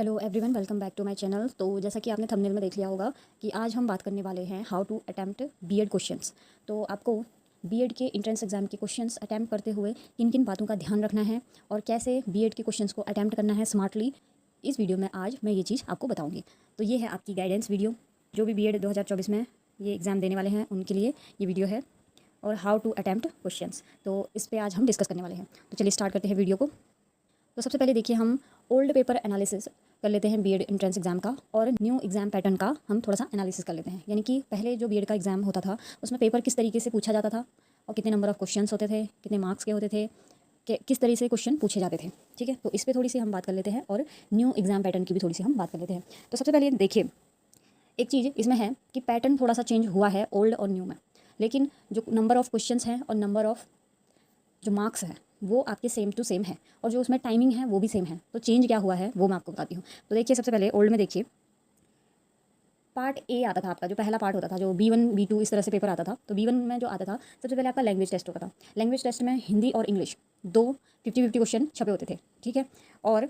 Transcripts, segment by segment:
Hello everyone, welcome back to my channel. तो जैसा कि आपने थंबनेल में देख लिया होगा कि आज हम बात करने वाले हैं how to attempt BEd questions. तो आपको बीएड के एंट्रेंस एग्जाम के क्वेश्चंस अटेम्प्ट करते हुए किन किन बातों का ध्यान रखना है और कैसे बीएड के क्वेश्चंस को अटेम्प्ट करना है स्मार्टली, इस वीडियो में आज मैं ये चीज़ आपको बताऊँगी। तो ये है आपकी गाइडेंस वीडियो। जो भी बीएड 2024 में ये एग्ज़ाम देने वाले हैं उनके लिए ये वीडियो है, और हाउ टू अटेम्प्ट क्वेश्चंस, तो इस पर आज हम डिस्कस करने वाले हैं। तो चलिए स्टार्ट करते हैं वीडियो को। तो सबसे पहले देखिए, हम ओल्ड पेपर एनालिसिस कर लेते हैं बीएड एंट्रेंस एग्जाम का, और न्यू एग्जाम पैटर्न का हम थोड़ा सा एनालिसिस कर लेते हैं। यानी कि पहले जो बीएड का एग्जाम होता था उसमें पेपर किस तरीके से पूछा जाता था और कितने नंबर ऑफ क्वेश्चंस होते थे, कितने मार्क्स के होते थे, कि किस तरीके से क्वेश्चन पूछे जाते थे। ठीक है, तो इस पर थोड़ी सी हम बात कर लेते हैं और न्यू एग्जाम पैटर्न की भी थोड़ी सी हम बात कर लेते हैं। तो सबसे पहले देखिए, एक चीज़ इसमें है कि पैटर्न थोड़ा सा चेंज हुआ है ओल्ड और न्यू में, लेकिन जो नंबर ऑफ़ क्वेश्चंस हैं और नंबर ऑफ़ जो मार्क्स है वो आपके सेम टू सेम है, और जो उसमें टाइमिंग है वो भी सेम है। तो चेंज क्या हुआ है वो मैं आपको बताती हूँ। तो देखिए, सबसे पहले ओल्ड में देखिए, पार्ट ए आता था आपका, जो पहला पार्ट होता था, जो B1 B2 इस तरह से पेपर आता था। तो B1 में जो आता था, सबसे पहले आपका लैंग्वेज टेस्ट होता था। लैंग्वेज टेस्ट में हिंदी और इंग्लिश दो 50-50 क्वेश्चन छपे होते थे। ठीक है, और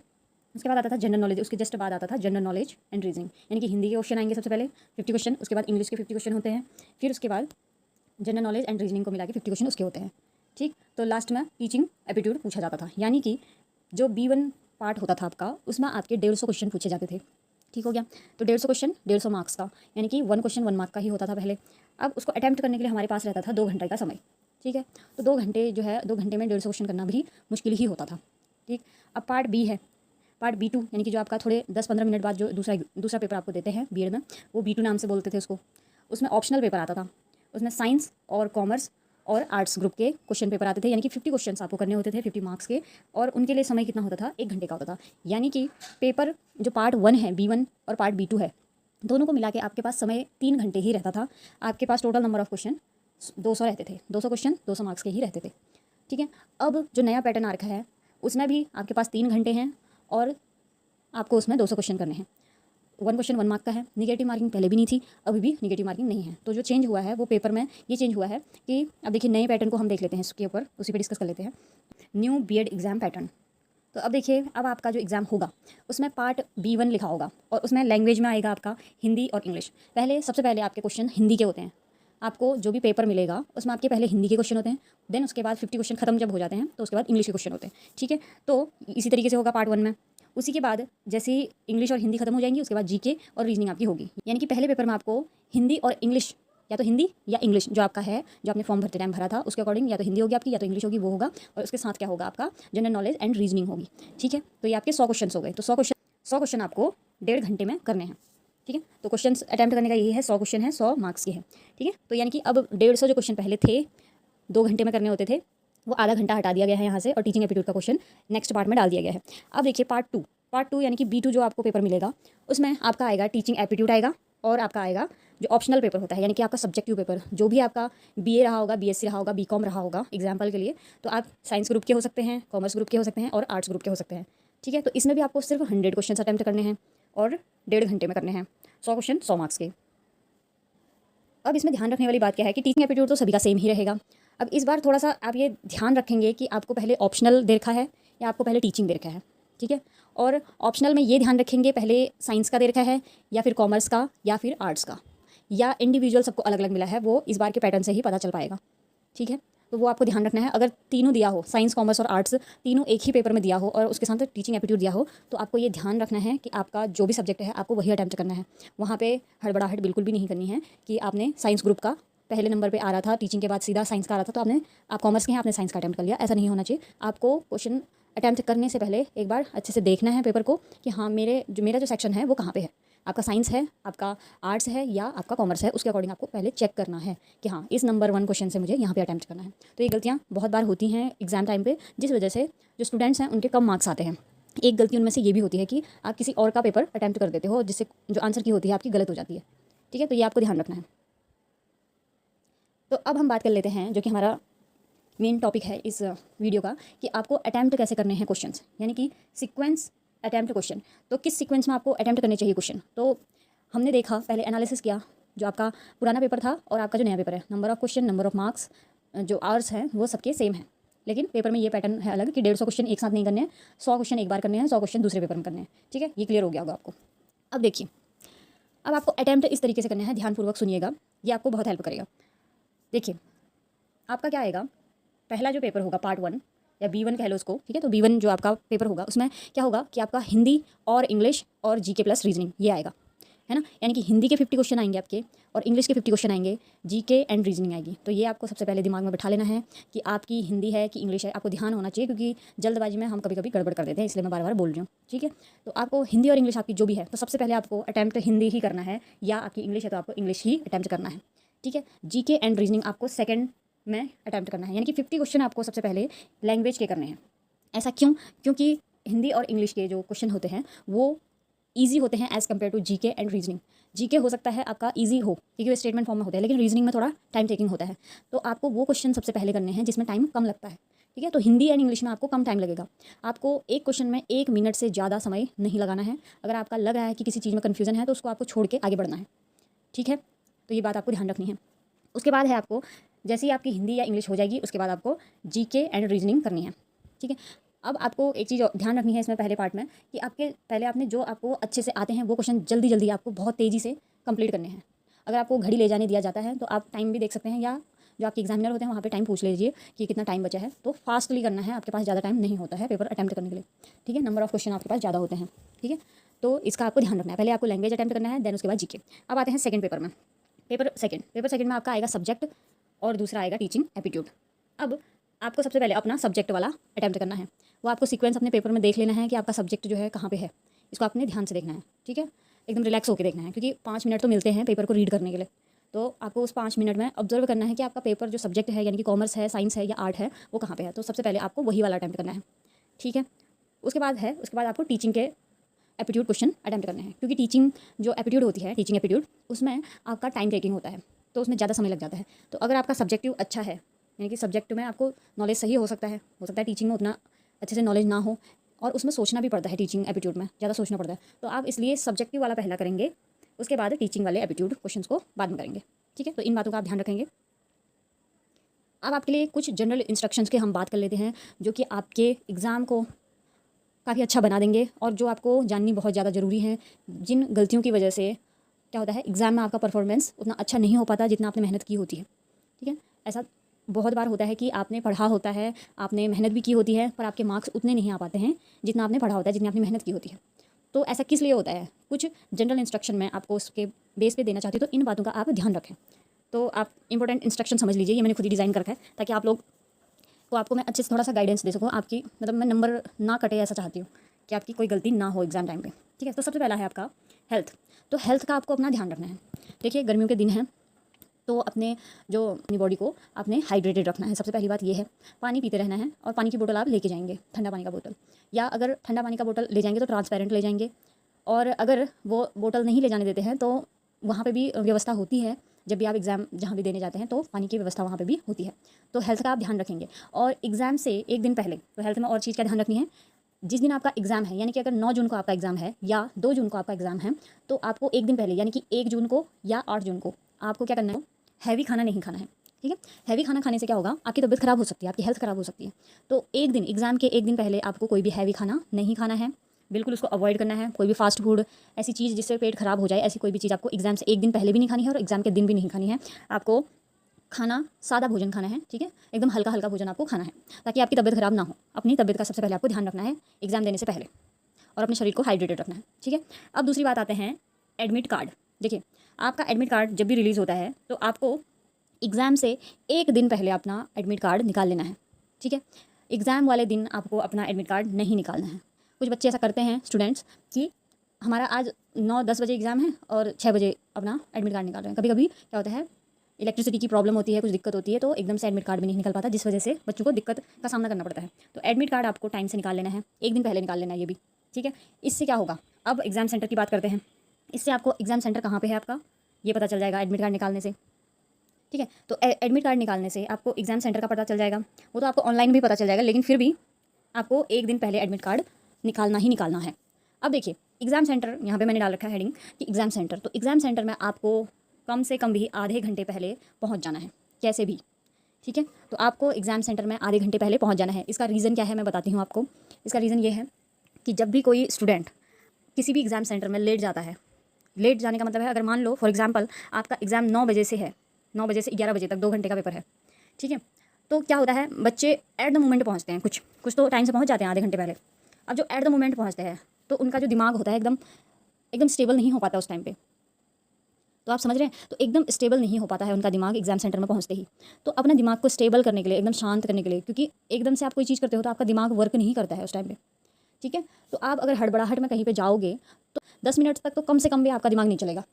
उसके बाद आता था जनरल नॉलेज, उसके जस्ट बाद आता था जनरल नॉलेज एंड रीजनिंग। यानी कि हिंदी के क्वेश्चन आएंगे सबसे पहले 50 क्वेश्चन, उसके बाद इंग्लिश के 50 क्वेश्चन होते हैं, फिर उसके बाद जनरल नॉलेज एंड रीजनिंग को मिला के 50 क्वेश्चन उसके होते हैं। ठीक, तो लास्ट में टीचिंग एप्टीट्यूड पूछा जाता था। यानी कि जो B1 पार्ट होता था आपका, उसमें आपके 150 क्वेश्चन पूछे जाते थे। ठीक हो गया, तो 150 क्वेश्चन 150 मार्क्स का, यानी कि 1 क्वेश्चन 1 मार्क का ही होता था पहले। अब उसको अटैम्प्ट करने के लिए हमारे पास रहता था 2 घंटे का समय। ठीक है, तो 2 घंटे जो है, 2 घंटे में 150 क्वेश्चन करना भी मुश्किल ही होता था। ठीक, अब पार्ट बी है, पार्ट B2, यानी कि जो आपका थोड़े 10-15 मिनट बाद जो दूसरा पेपर आपको देते हैं बीएड में, वो B2 नाम से बोलते थे उसको। उसमें ऑप्शनल पेपर आता था, उसमें साइंस और कॉमर्स और आर्ट्स ग्रुप के क्वेश्चन पेपर आते थे। यानी कि 50 क्वेश्चंस आपको करने होते थे, 50 मार्क्स के, और उनके लिए समय कितना होता था, 1 घंटे का होता था। यानी कि पेपर जो पार्ट 1 है B1 और पार्ट B2 है, दोनों को मिला के आपके पास समय 3 घंटे ही रहता था। आपके पास टोटल नंबर ऑफ क्वेश्चन 200 रहते थे, 200 क्वेश्चन 200 मार्क्स के ही रहते थे। ठीक है, अब जो नया पैटर्न आ रखा है उसमें भी आपके पास 3 घंटे हैं, और आपको उसमें 200 क्वेश्चन करने हैं। 1 क्वेश्चन 1 मार्क का है। निगेटिव मार्किंग पहले भी नहीं थी, अभी भी निगेटिव मार्किंग नहीं है। तो जो चेंज हुआ है वो पेपर में ये चेंज हुआ है कि अब देखिए, नए पैटर्न को हम देख लेते हैं, इसके ऊपर उसी पर डिस्कस कर लेते हैं। New BEd exam pattern. तो अब देखिए, अब आपका जो एग्ज़ाम होगा उसमें पार्ट B1 लिखा होगा, और उसमें लैंग्वेज में आएगा आपका हिंदी और इंग्लिश। सबसे पहले आपके क्वेश्चन हिंदी के होते हैं। आपको जो भी पेपर मिलेगा उसमें आपके पहले हिंदी के क्वेश्चन होते हैं, देन उसके बाद 50 क्वेश्चन खत्म जब हो जाते हैं तो उसके बाद इंग्लिश के क्वेश्चन होते हैं। ठीक है, तो इसी तरीके से होगा पार्ट 1 में। उसी के बाद जैसे ही इंग्लिश और हिंदी खत्म हो जाएंगी, उसके बाद जीके और रीजनिंग आपकी होगी। यानी कि पहले पेपर में आपको हिंदी और इंग्लिश, या तो हिंदी या इंग्लिश जो आपका है, जो आपने फॉर्म भरते टाइम भरा था उसके अकॉर्डिंग, या तो हिंदी होगी आपकी या तो इंग्लिश होगी, वो होगा। और उसके साथ क्या होगा, आपका जनरल नॉलेज एंड रीजनिंग होगी। ठीक है, तो ये आपके 100 क्वेश्चन हो गए। तो 100 क्वेश्चन आपको 1.5 घंटे में करने हैं। ठीक है, तो क्वेश्चन अटैम्प्ट करने का ये है, 100 क्वेश्चन है, 100 मार्क्स के हैं। ठीक है, तो यानी कि अब 150 जो क्वेश्चन पहले थे 2 घंटे में करने होते थे, वो आधा घंटा हटा दिया गया है यहाँ से, और टीचिंग एप्टीट्यूड का क्वेश्चन नेक्स्ट पार्ट में डाल दिया गया है। अब देखिए पार्ट टू यानी कि B2 जो आपको पेपर मिलेगा, उसमें आपका आएगा टीचिंग एप्टीट्यूड आएगा, और आपका आएगा जो ऑप्शनल पेपर होता है, यानी कि आपका सब्जेक्टिव पेपर, जो भी आपका BA रहा होगा, BSc रहा होगा, BCom रहा होगा एग्जाम्पल के लिए, तो आप साइंस ग्रुप के हो सकते हैं, कॉमर्स ग्रुप के हो सकते हैं, और आर्ट्स ग्रुप के हो सकते हैं। ठीक है, तो इसमें भी आपको सिर्फ 100 क्वेश्चन अटैम्प्ट करने हैं और 1.5 घंटे में करने हैं। 100 क्वेश्चन 100 मार्क्स के। अब इसमें ध्यान रखने वाली बात क्या है कि टीचिंग एप्टीट्यूड तो सभी का सेम ही रहेगा। अब इस बार थोड़ा सा आप ये ध्यान रखेंगे कि आपको पहले ऑप्शनल दे रखा है या आपको पहले टीचिंग दे रखा है। ठीक है, और ऑप्शनल में ये ध्यान रखेंगे पहले साइंस का दे रखा है या फिर कॉमर्स का या फिर आर्ट्स का, या इंडिविजुअल सबको अलग अलग मिला है, वो इस बार के पैटर्न से ही पता चल पाएगा। ठीक है, तो वो आपको ध्यान रखना है। अगर तीनों दिया हो, साइंस कॉमर्स और आर्ट्स तीनों एक ही पेपर में दिया हो, और उसके साथ टीचिंग एप्टीट्यूड दिया हो, तो आपको ये ध्यान रखना है कि आपका जो भी सब्जेक्ट है आपको वही अटैम्प्ट करना है। वहाँ पे हड़बड़ाहट बिल्कुल भी नहीं करनी है कि आपने साइंस ग्रुप का पहले नंबर पे आ रहा था, टीचिंग के बाद सीधा साइंस का आ रहा था, तो आप कॉमर्स के हैं, आपने साइंस का अटैम्प्ट कर लिया। ऐसा नहीं होना चाहिए। आपको क्वेश्चन अटैम्प्ट करने से पहले एक बार अच्छे से देखना है पेपर को कि हाँ, मेरा जो सेक्शन है वो कहाँ पे है, आपका साइंस है, आपका आर्ट्स है, या आपका कॉमर्स है। उसके अकॉर्डिंग आपको पहले चेक करना है कि हाँ, इस नंबर 1 क्वेश्चन से मुझे यहाँ पे अटैम्प्ट करना है। तो ये गलतियाँ बहुत बार होती हैं एग्जाम टाइम पे, जिस वजह से जो स्टूडेंट्स हैं उनके कम मार्क्स आते हैं। एक गलती उनमें से ये भी होती है कि आप किसी और का पेपर अटैम्प्ट कर देते हो, जिससे जो आंसर की होती है आपकी गलत हो जाती है। ठीक है, तो ये आपको ध्यान रखना है। तो अब हम बात कर लेते हैं जो कि हमारा मेन टॉपिक है इस वीडियो का, कि आपको अटैम्प्ट कैसे करने हैं क्वेश्चंस, यानी कि सीक्वेंस अटैम्प्ट क्वेश्चन। तो किस सीक्वेंस में आपको अटैम्प्ट करने चाहिए क्वेश्चन। तो हमने देखा, पहले एनालिसिस किया, जो आपका पुराना पेपर था और आपका जो नया पेपर है, number of question, number of marks, जो आवर्स हैं वो सबके सेम हैं। लेकिन पेपर में ये पैटर्न है अलग कि 150 क्वेश्चन एक साथ नहीं करने हैं, 100 क्वेश्चन एक बार करने हैं, 100 क्वेश्चन दूसरे पेपर में करने हैं। ठीक है, ये क्लियर हो गया होगा आपको। अब देखिए, अब आपको अटैम्प्ट इस तरीके से करना है, ध्यानपूर्वक सुनिएगा, ये आपको बहुत हेल्प करेगा। देखिए, आपका क्या आएगा, पहला जो पेपर होगा पार्ट 1 या B1 कह लो उसको, ठीक है। तो B1 जो आपका पेपर होगा उसमें क्या होगा कि आपका हिंदी और इंग्लिश और जीके प्लस रीजनिंग ये आएगा, है ना। यानी कि हिंदी के 50 क्वेश्चन आएंगे आपके और इंग्लिश के 50 क्वेश्चन आएंगे, जीके एंड रीजनिंग आएगी। तो ये आपको सबसे पहले दिमाग में बैठा लेना है कि आपकी हिंदी है कि इंग्लिश है, आपको ध्यान होना चाहिए, क्योंकि जल्दबाजी में हम कभी कभी गड़बड़ कर देते हैं, इसलिए मैं बार बार बोल रही हूँ। ठीक है, तो आपको हिंदी और इंग्लिश आपकी जो भी है, तो सबसे पहले आपको अटैम्प्ट हिंदी ही करना है, या आपकी इंग्लिश है तो आपको इंग्लिश ही अटैम्प्ट करना है। ठीक है, जीके एंड रीजनिंग आपको सेकेंड में अटैम्प्ट करना है, यानी कि 50 क्वेश्चन आपको सबसे पहले लैंग्वेज के करने हैं। ऐसा क्यों? क्योंकि हिंदी और इंग्लिश के जो क्वेश्चन होते हैं वो ईजी होते हैं as compare to GK and reasoning. GK हो सकता है आपका ईजी हो क्योंकि वो स्टेटमेंट फॉर्म में होता है, लेकिन रीजनिंग में थोड़ा टाइम टेकिंग होता है। तो आपको वो क्वेश्चन सबसे पहले करने हैं जिसमें टाइम कम लगता है। ठीक है, तो हिंदी एंड इंग्लिश में आपको कम टाइम लगेगा। आपको एक क्वेश्चन में 1 मिनट से ज़्यादा समय नहीं लगाना है। अगर आपका लग रहा है कि किसी चीज़ में कन्फ्यूजन है तो उसको आपको छोड़ के आगे बढ़ना है। ठीक है, तो ये बात आपको ध्यान रखनी है। उसके बाद है आपको, जैसे ही आपकी हिंदी या इंग्लिश हो जाएगी उसके बाद आपको जीके एंड रीजनिंग करनी है। ठीक है, अब आपको एक चीज़ ध्यान रखनी है इसमें पहले पार्ट में कि आपके पहले आपने जो आपको अच्छे से आते हैं वो क्वेश्चन जल्दी जल्दी आपको बहुत तेज़ी से कंप्लीट करने हैं। अगर आपको घड़ी ले जाने दिया जाता है तो आप टाइम भी देख सकते हैं, या जो आपके एग्जामिनर होते हैं वहाँ पे टाइम पूछ लीजिए कि कितना टाइम बचा है। तो फास्टली करना है, आपके पास ज़्यादा टाइम नहीं होता है पेपर अटैम्प्ट करने के लिए। ठीक है, नंबर ऑफ क्वेश्चन आपके पास ज़्यादा होते हैं। ठीक है, तो इसका आपको ध्यान रखना है। पहले आपको लैंग्वेज अटैम्प्ट करना है, देन उसके बाद जीके। अब आते हैं सेकंड पेपर में। पेपर सेकंड में आपका आएगा सब्जेक्ट और दूसरा आएगा टीचिंग एप्टीट्यूड। अब आपको सबसे पहले अपना सब्जेक्ट वाला अटैम्प्ट करना है। वो आपको सीक्वेंस अपने पेपर में देख लेना है कि आपका सब्जेक्ट जो है कहाँ पे है, इसको आपने ध्यान से देखना है। ठीक है, एकदम रिलैक्स होकर देखना है, क्योंकि 5 मिनट तो मिलते हैं पेपर को रीड करने के लिए। तो आपको उस 5 मिनट में ऑब्जर्व करना है कि आपका पेपर जो सब्जेक्ट है, यानी कि कॉमर्स है, साइंस है या आर्ट है, वो कहाँ पे है। तो सबसे पहले आपको वही वाला अटैम्प्ट करना है। ठीक है, उसके बाद आपको टीचिंग के एप्टीट्यूड क्वेश्चन अटैम्प्ट करने हैं, क्योंकि टीचिंग जो एप्टीट्यूड होती है, टीचिंग एप्टीट्यूड, उसमें आपका टाइम टेकिंग होता है, तो उसमें ज़्यादा समय लग जाता है। तो अगर आपका सब्जेक्टिव अच्छा है, यानी कि सब्जेक्ट में आपको नॉलेज सही हो सकता है टीचिंग में उतना अच्छे से नॉलेज ना हो, और उसमें सोचना भी पड़ता है, टीचिंग एप्टीट्यूड में ज़्यादा सोचना पड़ता है। तो आप इसलिए सब्जेक्टिव वाला पहला करेंगे, उसके बाद टीचिंग वाले एप्टीट्यूड क्वेश्चंस को बाद में करेंगे। ठीक है, तो इन बातों का आप ध्यान रखेंगे। अब आपके लिए कुछ जनरल इंस्ट्रक्शंस की हम बात कर लेते हैं, जो कि आपके एग्ज़ाम को काफ़ी अच्छा बना देंगे और जो आपको जाननी बहुत ज़्यादा ज़रूरी है। जिन गलतियों की वजह से क्या होता है, एग्ज़ाम में आपका परफॉर्मेंस उतना अच्छा नहीं हो पाता जितना आपने मेहनत की होती है। ठीक है, ऐसा बहुत बार होता है कि आपने पढ़ा होता है, आपने मेहनत भी की होती है, पर आपके मार्क्स उतने नहीं आ पाते हैं जितना आपने पढ़ा होता है, जितनी आपने मेहनत की होती है। तो ऐसा किस लिए होता है, कुछ जनरल इंस्ट्रक्शन में आपको उसके बेस पे देना चाहती हूँ, तो इन बातों का आप ध्यान रखें। तो आप इंपॉर्टेंट इंस्ट्रक्शन समझ लीजिए, ये मैंने खुद ही डिज़ाइन कर रखा है ताकि आप लोग को, आपको मैं अच्छे से थोड़ा सा गाइडेंस दे सकूँ। आपकी मतलब मैं नंबर ना कटे ऐसा चाहती हूँ कि आपकी कोई गलती ना हो एग्जाम टाइम पे। ठीक है, तो सबसे पहला है आपका हेल्थ। तो हेल्थ का आपको अपना ध्यान रखना है। देखिए, गर्मियों के दिन हैं तो अपने बॉडी को आपने हाइड्रेटेड रखना है। सबसे पहली बात ये है, पानी पीते रहना है, और पानी की बोतल आप लेके जाएंगे, ठंडा पानी का बोतल, या अगर ठंडा पानी का बोतल ले जाएंगे तो ट्रांसपेरेंट ले जाएंगे। और अगर वो बोतल नहीं ले जाने देते हैं तो वहाँ पे भी व्यवस्था होती है, जब भी आप एग्ज़ाम जहाँ भी देने जाते हैं तो पानी की व्यवस्था वहाँ पे भी होती है। तो हेल्थ का आप ध्यान रखेंगे। और एग्ज़ाम से एक दिन पहले तो हेल्थ में और चीज़ का ध्यान रखनी है। जिस दिन आपका एग्ज़ाम है, यानी कि अगर 9 जून को आपका एग्ज़ाम है या 2 जून को आपका एग्ज़ाम है, तो आपको एक दिन पहले यानी कि 1 जून को या 8 जून को आपको क्या करना है, हैवी खाना नहीं खाना है। ठीक है, हैवी खाना खाने से क्या होगा, आपकी तबीयत ख़राब हो सकती है, आपकी हेल्थ ख़राब हो सकती है। तो एक दिन एग्ज़ाम के एक दिन पहले आपको कोई भी हैवी खाना नहीं खाना है, बिल्कुल उसको अवॉइड करना है। कोई भी फास्ट फूड, ऐसी चीज़ जिससे पेट ख़राब हो जाए, ऐसी कोई भी चीज़ आपको एग्ज़ाम से एक दिन पहले भी नहीं खानी है और एग्ज़ाम के दिन भी नहीं खानी है। आपको खाना सादा भोजन खाना है। ठीक है, एकदम हल्का हल्का भोजन आपको खाना है, ताकि आपकी तबीयत ख़राब ना हो। अपनी तबीयत का सबसे पहले आपको ध्यान रखना है एग्ज़ाम देने से पहले, और अपने शरीर को हाइड्रेटेड रखना है। ठीक है, अब दूसरी बात आते हैं एडमिट कार्ड। देखिए, आपका एडमिट कार्ड जब भी रिलीज़ होता है तो आपको एग्ज़ाम से एक दिन पहले अपना एडमिट कार्ड निकाल लेना है। ठीक है, एग्ज़ाम वाले दिन आपको अपना एडमिट कार्ड नहीं निकालना है। कुछ बच्चे ऐसा करते हैं स्टूडेंट्स कि हमारा आज 9-10 बजे एग्ज़ाम है और 6 बजे अपना एडमिट कार्ड निकाल रहे हैं। कभी कभी क्या होता है, इलेक्ट्रिसिटी की प्रॉब्लम होती है, कुछ दिक्कत होती है, तो एकदम से एडमिट कार्ड भी नहीं निकल पाता, जिस वजह से बच्चों को दिक्कत का सामना करना पड़ता है। तो एडमिट कार्ड आपको टाइम से निकाल लेना है, एक दिन पहले निकाल लेना है ये भी। ठीक है, इससे क्या होगा, अब एग्ज़ाम सेंटर की बात करते हैं। इससे आपको एग्ज़ाम सेंटर कहाँ पे है आपका ये पता चल जाएगा एडमिट कार्ड निकालने से। ठीक है, तो एडमिट कार्ड निकालने से आपको एग्ज़ाम सेंटर का पता चल जाएगा। वो तो आपको ऑनलाइन भी पता चल जाएगा, लेकिन फिर भी आपको एक दिन पहले एडमिट कार्ड निकालना ही निकालना है। अब देखिए, एग्ज़ाम सेंटर यहाँ पे मैंने डाल रखा है हेडिंग कि एग्ज़ाम सेंटर। तो एग्ज़ाम सेंटर में आपको कम से कम भी आधे घंटे पहले पहुँच जाना है, कैसे भी। ठीक है। तो आपको एग्ज़ाम सेंटर में आधे घंटे पहले पहुंच जाना है। इसका रीज़न क्या है मैं बताती हूँ आपको। इसका रीज़न ये है कि जब भी कोई स्टूडेंट किसी भी एग्ज़ाम सेंटर में लेट जाता है, लेट जाने का मतलब है अगर मान लो फॉर एग्जांपल आपका एग्ज़ाम 9 बजे से है, 9 बजे से 11 बजे तक 2 घंटे का पेपर है, ठीक है। तो क्या होता है, बच्चे एट द मोमेंट पहुँचते हैं, कुछ कुछ तो टाइम से पहुँच जाते हैं आधे घंटे पहले। अब जो एट द मोमेंट पहुँचते हैं तो उनका जो दिमाग होता है एकदम एकदम स्टेबल नहीं हो पाता उस टाइम पे। तो आप समझ रहे हैं, तो एकदम स्टेबल नहीं हो पाता है उनका दिमाग एग्जाम सेंटर में पहुंचते ही। तो अपना दिमाग को स्टेबल करने के लिए, एकदम शांत करने के लिए, क्योंकि एकदम से आप कोई चीज़ करते हो तो आपका दिमाग वर्क नहीं करता है उस टाइम पे, ठीक है। तो आप अगर हड़बड़ाहट में कहीं पे जाओगे तो 10 मिनट तक तो कम से कम भी आपका दिमाग नहीं चलेगा।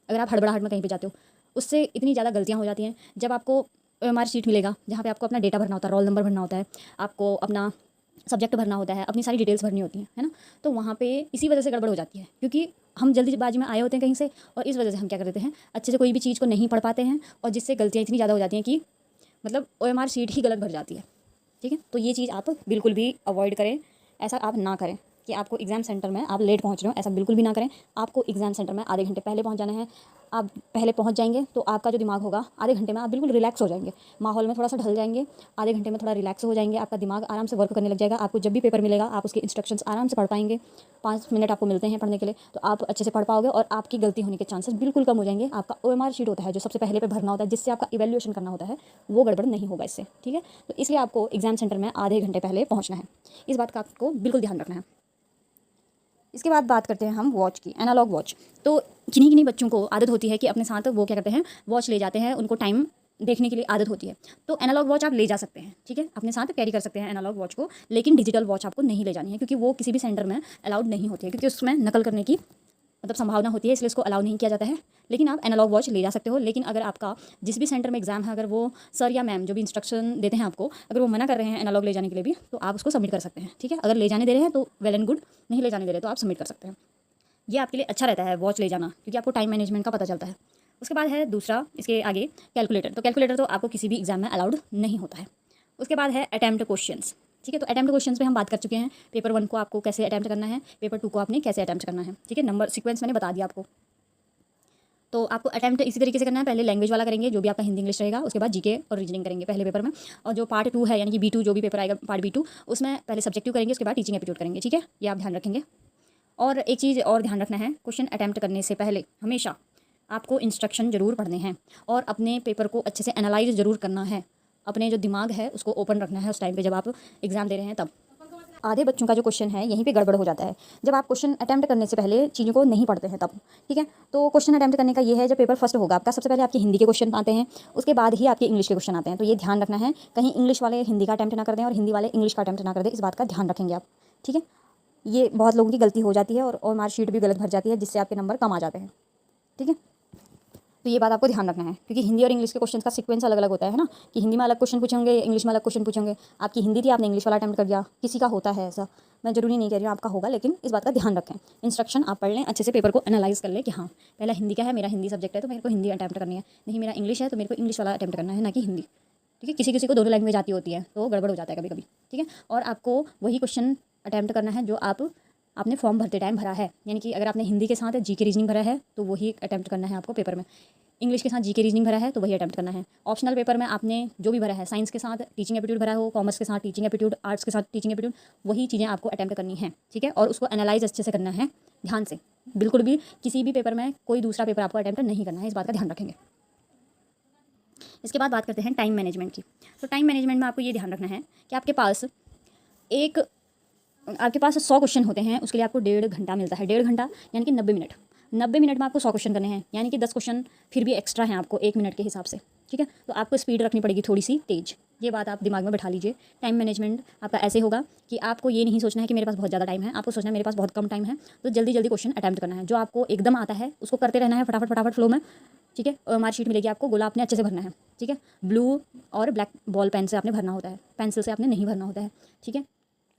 अगर आप हड़बड़ाहट में कहीं पे जाते हो, उससे इतनी ज़्यादा गलतियाँ हो जाती हैं। जब आपको OMR शीट मिलेगा जहाँ पे आपको अपना डेटा भरना होता है, रोल नंबर भरना होता है, आपको अपना सब्जेक्ट भरना होता है, अपनी सारी डिटेल्स भरनी होती हैं, है ना। तो वहाँ पे इसी वजह से गड़बड़ हो जाती है, क्योंकि हम जल्दीबाजी में आए होते हैं कहीं से, और इस वजह से हम क्या कर देते हैं, अच्छे से कोई भी चीज़ को नहीं पढ़ पाते हैं, और जिससे गलतियाँ इतनी ज़्यादा हो जाती हैं कि मतलब OMR शीट ही गलत भर जाती है, ठीक है। तो ये चीज़ आप बिल्कुल भी अवॉइड करें, ऐसा आप ना करें कि आपको एग्ज़ाम सेंटर में आप लेट पहुंच रहे हो, ऐसा बिल्कुल भी ना करें। आपको एग्ज़ाम सेंटर में आधे घंटे पहले पहुंच जाना है। आप पहले पहुंच जाएंगे तो आपका जो दिमाग होगा आधे घंटे में आप बिल्कुल रिलैक्स हो जाएंगे, माहौल में थोड़ा सा ढल जाएंगे, आधे घंटे में थोड़ा रिलैक्स हो जाएंगे, आपका दिमाग आराम से वर्क करने लग जाएगा। आपको जब भी पेपर मिलेगा आप उसके इंस्ट्रक्शंस आराम से पढ़ पाएंगे। 5 मिनट आपको मिलते हैं पढ़ने के लिए, तो आप अच्छे से पढ़ पाओगे और आपकी गलती होने के चांसेस बिल्कुल कम हो जाएंगे। आपका OMR शीट होता है जो सबसे पहले पे भरना होता है, जिससे आपका इवैल्यूएशन करना होता है, वो गड़बड़ नहीं होगा इससे, ठीक है। तो इसलिए आपको एग्ज़ाम सेंटर में आधे घंटे पहले पहुँचना है, इस बात का आपको बिल्कुल ध्यान रखना है। इसके बाद बात करते हैं हम वॉच की, एनालॉग वॉच। तो किन्हीं किन्हीं बच्चों को आदत होती है कि अपने साथ वो क्या करते हैं, वॉच ले जाते हैं, उनको टाइम देखने के लिए आदत होती है। तो एनालॉग वॉच आप ले जा सकते हैं, ठीक है, अपने साथ कैरी कर सकते हैं एनालॉग वॉच को, लेकिन डिजिटल वॉच आपको नहीं ले जानी है, क्योंकि वो किसी भी सेंटर में अलाउड नहीं होती है, क्योंकि उसमें नकल करने की मतलब संभावना होती है, इसलिए इसको अलाउ नहीं किया जाता है। लेकिन आप एनालॉग वॉच ले जा सकते हो। लेकिन अगर आपका जिस भी सेंटर में एग्जाम है, अगर वो सर या मैम जो भी इंस्ट्रक्शन देते हैं आपको, अगर वो मना कर रहे हैं एनालॉग ले जाने के लिए भी, तो आप उसको सबमिट कर सकते हैं, ठीक है। अगर ले जाने दे रहे हैं तो वेल एंड गुड, नहीं ले जाने दे रहे तो आप सबमिट कर सकते हैं। ये आपके लिए अच्छा रहता है वॉच ले जाना, क्योंकि आपको टाइम मैनेजमेंट का पता चलता है। उसके बाद है दूसरा, इसके आगे कैलकुलेटर। तो कैलकुलेटर तो आपको किसी भी एग्जाम में अलाउड नहीं होता है। उसके बाद है अटैम्प्ट क्वेश्चंस, ठीक है। तो अटैम्प्ट क्वेश्चंस पे हम बात कर चुके हैं। पेपर 1 को आपको कैसे अटैम्प्ट करना है, पेपर 2 को आपने कैसे अटैम्प्ट करना है, ठीक है। नंबर सीक्वेंस मैंने बता दिया आपको। तो आपको अटैम्प्ट इसी तरीके से करना है। पहले लैंग्वेज वाला करेंगे जो भी आपका हिंदी इंग्लिश रहेगा, उसके बाद जीके और रीजनिंग करेंगे पहले पेपर में, और जो पार्ट 2 है यानी कि B2 जो भी पेपर आएगा पार्ट B2, उसमें पहले सब्जेक्टिव करेंगे, उसके बाद टीचिंग एप्टीट्यूड करेंगे, ठीक है। ये आप ध्यान रखेंगे। और एक चीज़ और ध्यान रखना है, क्वेश्चन अटैम्प्ट करने से पहले हमेशा आपको इंस्ट्रक्शन ज़रूर पढ़ने हैं, और अपने पेपर को अच्छे से एनालाइज ज़रूर करना है। अपने जो दिमाग है उसको ओपन रखना है उस टाइम पे जब आप एग्ज़ाम दे रहे हैं तब। आधे बच्चों का जो क्वेश्चन है यहीं पे गड़बड़ हो जाता है, जब आप क्वेश्चन अटैम्प्ट करने से पहले चीज़ों को नहीं पढ़ते हैं तब, ठीक है। तो क्वेश्चन अटैम्प्ट करने का ये है, जब पेपर फर्स्ट होगा आपका, सबसे पहले आपके हिंदी के क्वेश्चन आते हैं, उसके बाद ही आपके इंग्लिश के क्वेश्चन आते हैं। तो ये ध्यान रखना है, कहीं इंग्लिश वाले हिंदी का अटैम्प्ट ना कर दें और हिंदी वाले इंग्लिश का अटैम्प्ट ना कर दें, इस बात का ध्यान रखेंगे आप, ठीक है। ये बहुत लोगों की गलती हो जाती है, और मार्कशीट भी गलत भर जाती है, जिससे आपके नंबर कम आ जाते हैं, ठीक है। तो ये बात आपको ध्यान रखना है, क्योंकि हिंदी और इंग्लिश के क्वेश्चन का सीक्वेंस अलग अलग होता है ना, कि हिंदी में अलग क्वेश्चन पूछेंगे, इंग्लिश में अलग क्वेश्चन पूछेंगे। आपकी हिंदी थी, आपने इंग्लिश वाला अटैम्प्ट कर दिया, किसी का होता है ऐसा, मैं जरूरी नहीं कह रही हूँ आपका होगा, लेकिन इस बात का ध्यान रखें। इंस्ट्रक्शन आप पढ़ लें अच्छे से, पेपर को एनालाइज कर लें कि हाँ पहला हिंदी का है, मेरा हिंदी सब्जेक्ट है तो मेरे को हिंदी अटैम्प्ट करनी है, नहीं मेरा इंग्लिश है तो मेरे को इंग्लिश वाला अटैम्प्ट करना है, ना कि हिंदी, ठीक है। किसी किसी को दोनों लैंग्वेज आती होती है तो गड़बड़ हो जाता है कभी कभी, ठीक है। और आपको वही क्वेश्चन अटैम्प्ट करना है जो आपने फॉर्म भरते टाइम भरा है, यानी कि अगर आपने हिंदी के साथ जीके रीजनिंग भरा है तो वही अटैम्प्ट करना है आपको पेपर में। इंग्लिश के साथ जीके रीजनिंग भरा है तो वही अटैम्प्ट करना है। ऑप्शनल पेपर में आपने जो भी भरा है, साइंस के साथ टीचिंग एप्टीट्यूड भरा हो, कॉमर्स के साथ टीचिंग एप्टीट्यूड, आर्ट्स के साथ टीचिंग एप्टीट्यूड, वही चीज़ें आपको अटैम्प्ट करनी है, ठीक है। और उसको एनालाइज अच्छे से करना है, ध्यान से, बिल्कुल भी किसी भी पेपर में कोई दूसरा पेपर आपको अटैम्प्ट नहीं करना है, इस बात का ध्यान रखेंगे। इसके बाद बात करते हैं टाइम मैनेजमेंट की। तो टाइम मैनेजमेंट में आपको ये ध्यान रखना है कि आपके पास 100 क्वेश्चन होते हैं, उसके लिए आपको 1.5 घंटा मिलता है। 1.5 घंटा यानी कि 90 मिनट। 90 मिनट में आपको 100 क्वेश्चन करने हैं, यानी कि 10 क्वेश्चन फिर भी एक्स्ट्रा हैं आपको 1 मिनट के हिसाब से, ठीक है। तो आपको स्पीड रखनी पड़ेगी थोड़ी सी तेज, ये बात आप दिमाग में बैठा लीजिए। टाइम मैनेजमेंट आपका ऐसे होगा कि आपको ये नहीं सोचना है कि मेरे पास बहुत ज़्यादा टाइम है, आपको सोचना है मेरे पास बहुत कम टाइम है, तो जल्दी जल्दी क्वेश्चन अटैम्प्ट करना है। जो आपको एकदम आता है उसको करते रहना है फटाफट फटाफट फ्लो में, ठीक है। और मार्कशीट मिलेगी आपको, गोला आपने अच्छे से भरना है, ठीक है। ब्लू और ब्लैक बॉल पेन से आपने भरना होता है, पेंसिल से आपने नहीं भरना होता है, ठीक है।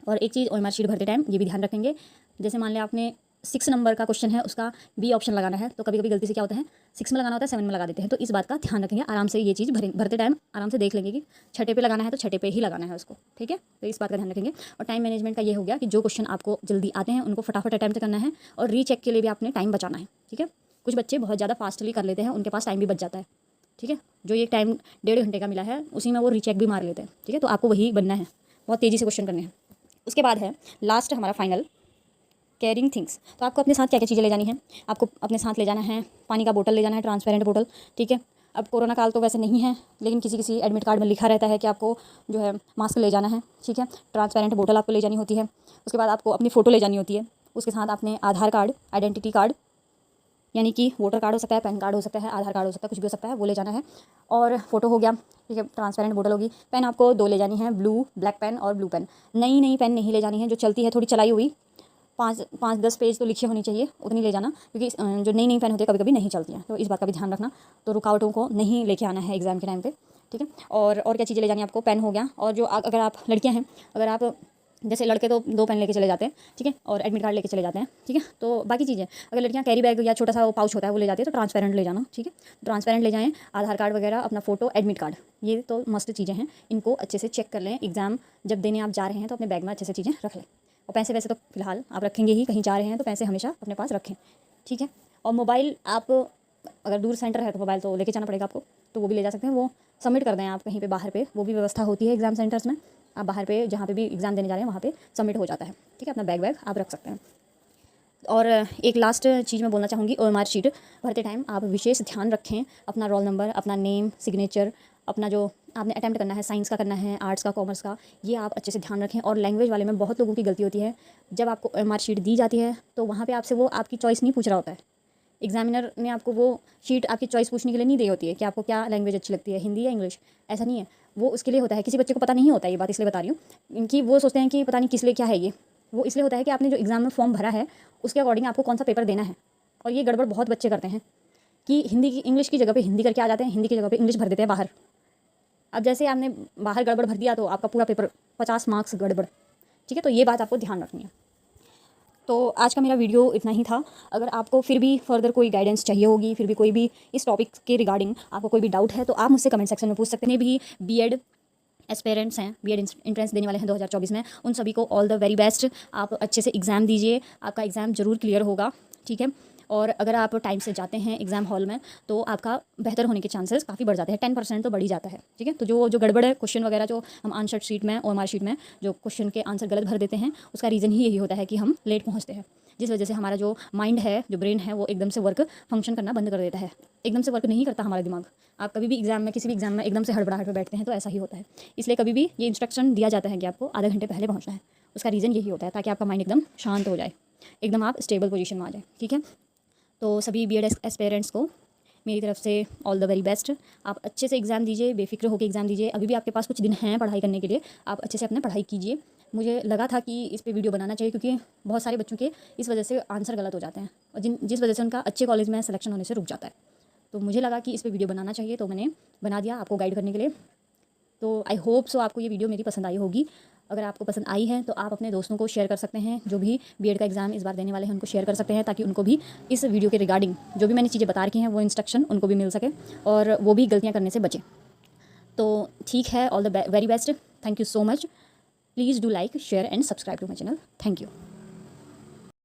और एक चीज़ OMR शीट भरते टाइम ये भी ध्यान रखेंगे, जैसे मान लिया आपने 6 नंबर का क्वेश्चन है, उसका B ऑप्शन लगाना है, तो कभी कभी गलती से क्या होता है 6 में लगाना होता है 7 में लगा देते हैं, तो इस बात का ध्यान रखेंगे। आराम से ये चीज़ भरते टाइम आराम से देख लेंगे कि छठे पे लगाना है तो छठे पे ही लगाना है उसको, ठीक है। तो इस बात का ध्यान रखेंगे। और टाइम मैनेजमेंट का ये हो गया कि जो क्वेश्चन आपको जल्दी आते हैं उनको फटाफट अटैम्प्ट करना है, और रीचेक के लिए भी आपने टाइम बचाना है, ठीक है। कुछ बच्चे बहुत ज़्यादा फास्टली कर लेते हैं, उनके पास टाइम भी बच जाता है, ठीक है। जो ये टाइम 1.5 घंटे का मिला है उसी में वो रीचेक भी मार लेते हैं, ठीक है। तो आपको वही बनना है, बहुत तेज़ी से क्वेश्चन करने हैं। उसके बाद है लास्ट हमारा फाइनल, कैरिंग थिंग्स। तो आपको अपने साथ क्या क्या चीज़ें ले जानी है। आपको अपने साथ ले जाना है पानी का बोतल ले जाना है, ट्रांसपेरेंट बोतल, ठीक है। अब कोरोना काल तो वैसे नहीं है, लेकिन किसी किसी एडमिट कार्ड में लिखा रहता है कि आपको जो है मास्क ले जाना है, ठीक है। ट्रांसपेरेंट बोतल आपको ले जानी होती है। उसके बाद आपको अपनी फ़ोटो ले जानी होती है। उसके साथ अपने आधार कार्ड, आइडेंटिटी कार्ड, यानी कि वोटर कार्ड हो सकता है, पैन कार्ड हो सकता है, आधार कार्ड हो सकता है, कुछ भी हो सकता है, वो ले जाना है। और फोटो हो गया, ठीक है। ट्रांसपेरेंट बोतल होगी। पेन आपको 2 ले जानी है, ब्लू ब्लैक पेन और ब्लू पेन। नई नई पेन नहीं ले जानी है, जो चलती है थोड़ी चलाई हुई, 5-10 पेज तो लिखी होनी चाहिए, उतनी ले जाना, क्योंकि जो नई नई पेन होती है कभी कभी नहीं चलती हैं, तो इस बात का भी ध्यान रखना। तो रुकावटों को नहीं लेके आना है एग्ज़ाम के टाइम पे, ठीक है। और क्या चीज़ें ले जानी है आपको, पेन हो गया। और जो अगर आप लड़कियाँ हैं, अगर आप जैसे लड़के तो 2 पेन लेके चले जाते हैं, ठीक है, और एडमिट कार्ड लेके चले जाते हैं, ठीक है। तो बाकी चीज़ें अगर लड़कियाँ कैरी बैग या छोटा सा वो पाउच होता है वो ले जाती है, तो ट्रांसपेरेंट ले जाना, ठीक है। ट्रांसपेरेंट ले जाएँ, आधार कार्ड वगैरह, अपना फ़ोटो, एडमिट कार्ड, ये तो मस्ट चीज़ें हैं। इनको अच्छे से चेक कर लें। एग्ज़ाम जब देने आप जा रहे हैं तो अपने बैग में अच्छे से चीज़ें रख लें। और पैसे वैसे तो फिलहाल आप रखेंगे ही, कहीं जा रहे हैं तो पैसे हमेशा अपने पास रखें, ठीक है। और मोबाइल आप अगर दूर सेंटर है तो मोबाइल तो लेके जाना पड़ेगा आपको, तो वो भी ले जा सकते हैं। वो सबमिट कर दें आप कहीं पे बाहर पे, वो भी व्यवस्था होती है एग्ज़ाम सेंटर्स में। आप बाहर पे जहाँ पे भी एग्ज़ाम देने जा रहे हैं वहाँ पे सबमिट हो जाता है, ठीक है। अपना बैग आप रख सकते हैं। और एक लास्ट चीज़ मैं बोलना चाहूँगी, OMR शीट भरते टाइम आप विशेष ध्यान रखें। अपना रोल नंबर, अपना नेम, सिग्नेचर, अपना जो आपने अटैम्प्ट करना है, साइंस का करना है, आर्ट्स का, कॉमर्स का, ये आप अच्छे से ध्यान रखें। और लैंग्वेज वाले में बहुत लोगों की गलती होती है। जब आपको OMR शीट दी जाती है तो वहाँ पे आपसे वो आपकी चॉइस नहीं पूछ रहा होता है। एग्जामिनर ने आपको वो शीट आपकी चॉइस पूछने के लिए नहीं दी होती है कि आपको क्या लैंग्वेज अच्छी लगती है, हिंदी या इंग्लिश। ऐसा नहीं है, वो उसके लिए होता है। किसी बच्चे को पता नहीं होता, ये बात इसलिए बता रही हूँ, इनकी वो सोचते हैं कि पता नहीं किस लिए क्या है ये। वो इसलिए होता है कि आपने जो एग्ज़ाम में फॉर्म भरा है उसके अकॉर्डिंग आपको कौन सा पेपर देना है। और ये गड़बड़ बहुत बच्चे करते हैं कि इंग्लिश की जगह पे हिंदी करके आ जाते हैं, हिंदी की जगह पे इंग्लिश भर देते हैं बाहर। अब जैसे आपने बाहर गड़बड़ भर दिया तो आपका पूरा पेपर 50 मार्क्स गड़बड़, ठीक है। तो ये बात आपको ध्यान रखनी है। तो आज का मेरा वीडियो इतना ही था। अगर आपको फिर भी फर्दर कोई गाइडेंस चाहिए होगी, फिर भी कोई भी इस टॉपिक के रिगार्डिंग आपको कोई भी डाउट है, तो आप मुझसे कमेंट सेक्शन में पूछ सकते हैं। भी बीएड एस्पेरेंट्स हैं, बीएड एंट्रेंस देने वाले हैं 2024 में, उन सभी को ऑल द वेरी बेस्ट। आप अच्छे से एग्ज़ाम दीजिए, आपका एग्ज़ाम ज़रूर क्लियर होगा, ठीक है। और अगर आप टाइम से जाते हैं एग्ज़ाम हॉल में तो आपका बेहतर होने के चांसेस काफ़ी बढ़ जाते हैं, 10% तो बढ़ ही जाता है, ठीक है। तो जो गड़बड़ है क्वेश्चन वगैरह, जो हम आंसर शीट में, OMR शीट में जो क्वेश्चन के आंसर गलत भर देते हैं, उसका रीज़न ही यही होता है कि हम लेट पहुँचते हैं, जिस वजह से हमारा जो माइंड है, जो ब्रेन है, वो एकदम से वर्क फंक्शन करना बंद कर देता है। एकदम से वर्क नहीं करता हमारा दिमाग। आप कभी भी एग्जाम में, किसी भी एग्जाम में एकदम से हड़बड़ाहट में बैठते हैं तो ऐसा ही होता है। इसलिए कभी भी ये इंस्ट्रक्शन दिया जाता है कि आपको आधे घंटे पहले पहुंचना है, उसका रीज़न यही होता है, ताकि आपका माइंड एकदम शांत हो जाए, एकदम आप स्टेबल पोजीशन में आ जाए, ठीक है। तो सभी बीएड एस्पेरेंट्स को मेरी तरफ से ऑल द वेरी बेस्ट। आप अच्छे से एग्ज़ाम दीजिए, बेफिक्र होकर एग्ज़ाम दीजिए। अभी भी आपके पास कुछ दिन हैं पढ़ाई करने के लिए, आप अच्छे से अपना पढ़ाई कीजिए। मुझे लगा था कि इस पे वीडियो बनाना चाहिए, क्योंकि बहुत सारे बच्चों के इस वजह से आंसर गलत हो जाते हैं, और जिस वजह से उनका अच्छे कॉलेज में सिलेक्शन होने से रुक जाता है। तो मुझे लगा कि इस पे वीडियो बनाना चाहिए, तो मैंने बना दिया आपको गाइड करने के लिए। तो आई होप सो आपको ये वीडियो मेरी पसंद आई होगी। अगर आपको पसंद आई है तो आप अपने दोस्तों को शेयर कर सकते हैं, जो भी बीएड का एग्ज़ाम इस बार देने वाले हैं उनको शेयर कर सकते हैं, ताकि उनको भी इस वीडियो के रिगार्डिंग जो भी मैंने चीज़ें बता रखी हैं वो इंस्ट्रक्शन उनको भी मिल सके और वो भी गलतियाँ करने से बचें। तो ठीक है, all the very best. Thank you so much. Please do like, share and subscribe to my channel. Thank you.